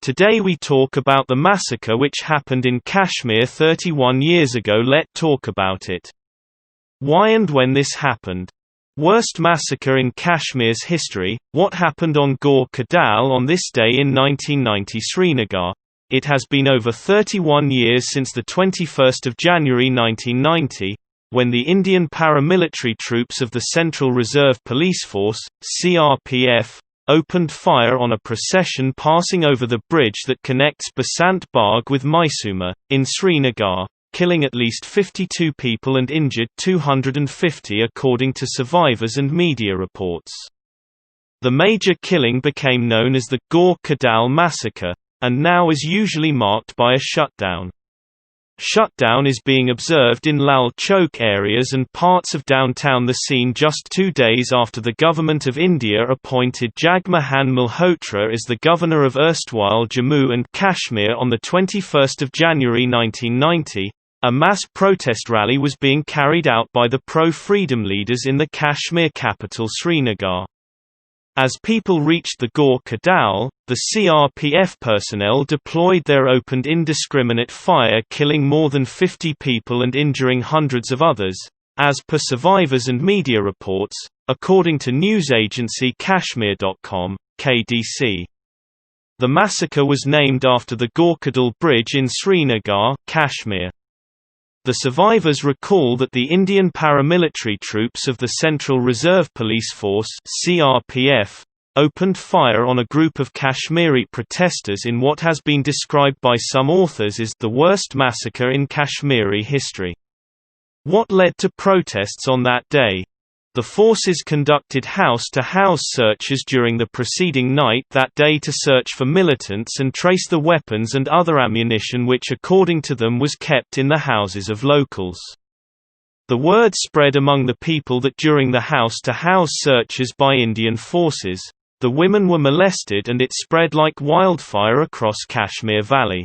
Today we talk about the massacre which happened in Kashmir 31 years ago. Let's talk about it. Why and when this happened. Worst massacre in Kashmir's history. What happened on GAW KADAL on this day in 1990 Srinagar? It has been over 31 years since the 21st of January 1990, when the Indian paramilitary troops of the Central Reserve Police Force, CRPF, opened fire on a procession passing over the bridge that connects Basant Bagh with Mysuma, in Srinagar, killing at least 52 people and injured 250 according to survivors and media reports. The major killing became known as the GAW KADAL massacre, and now is usually marked by a shutdown. Shutdown is being observed in Lal Chowk areas and parts of downtown. The scene just 2 days after the Government of India appointed Jagmohan Malhotra as the governor of erstwhile Jammu and Kashmir on 21 January 1990, a mass protest rally was being carried out by the pro-freedom leaders in the Kashmir capital Srinagar. As people reached the GAW KADAL, the CRPF personnel deployed their opened indiscriminate fire, killing more than 50 people and injuring hundreds of others, as per survivors and media reports, according to news agency Kashmir.com, KDC. The massacre was named after the GAW KADAL bridge in Srinagar, Kashmir. The survivors recall that the Indian paramilitary troops of the Central Reserve Police Force (CRPF) opened fire on a group of Kashmiri protesters in what has been described by some authors as the worst massacre in Kashmiri history. What led to protests on that day? The forces conducted house-to-house searches during the preceding night that day to search for militants and trace the weapons and other ammunition which according to them was kept in the houses of locals. The word spread among the people that during the house-to-house searches by Indian forces, the women were molested, and it spread like wildfire across Kashmir Valley.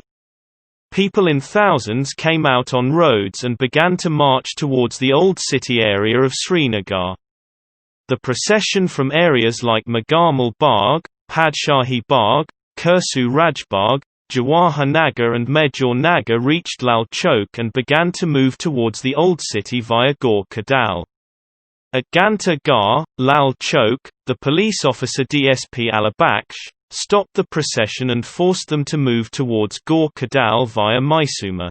People in thousands came out on roads and began to march towards the old city area of Srinagar. The procession from areas like Magamal Bagh, Padshahi Bagh, Kursu Rajbagh, Jawahar Nagar and Major Nagar reached Lal Chowk and began to move towards the old city via GAW KADAL. At Ganta Gar, Lal Chowk, the police officer DSP Alabaksh stopped the procession and forced them to move towards GAW KADAL via Mysuma.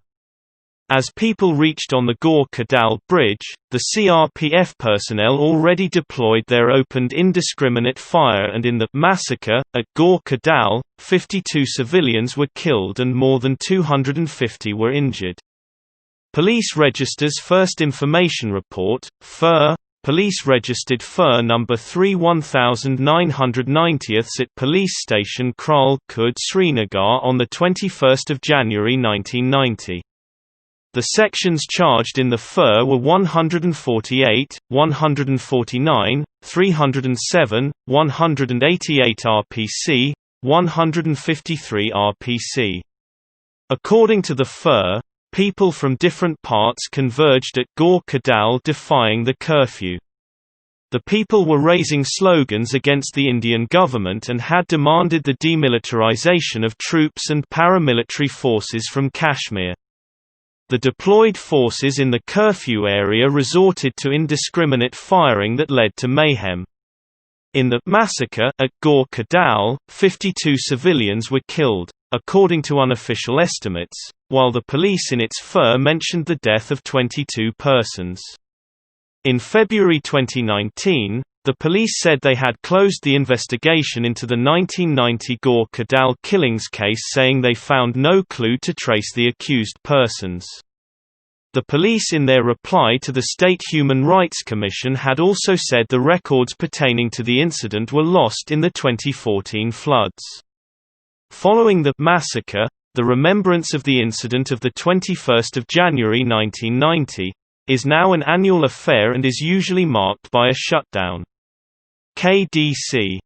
As people reached on the GAW KADAL bridge, the CRPF personnel already deployed their opened indiscriminate fire, and in the massacre at GAW KADAL, 52 civilians were killed and more than 250 were injured. Police registers First Information Report, FIR. Police registered FIR number 31990 at Police Station Kral Khud Srinagar on 21 January 1990. The sections charged in the FIR were 148, 149, 307, 188 RPC, 153 RPC. According to the FIR, people from different parts converged at GAW KADAL defying the curfew. The people were raising slogans against the Indian government and had demanded the demilitarization of troops and paramilitary forces from Kashmir. The deployed forces in the curfew area resorted to indiscriminate firing that led to mayhem. In the massacre at GAW KADAL, 52 civilians were killed, according to unofficial estimates, while the police in its FIR mentioned the death of 22 persons. In February 2019, the police said they had closed the investigation into the 1990 GAW KADAL killings case, saying they found no clue to trace the accused persons. The police in their reply to the State Human Rights Commission had also said the records pertaining to the incident were lost in the 2014 floods. Following the massacre, the remembrance of the incident of 21 January 1990 is now an annual affair and is usually marked by a shutdown. KDC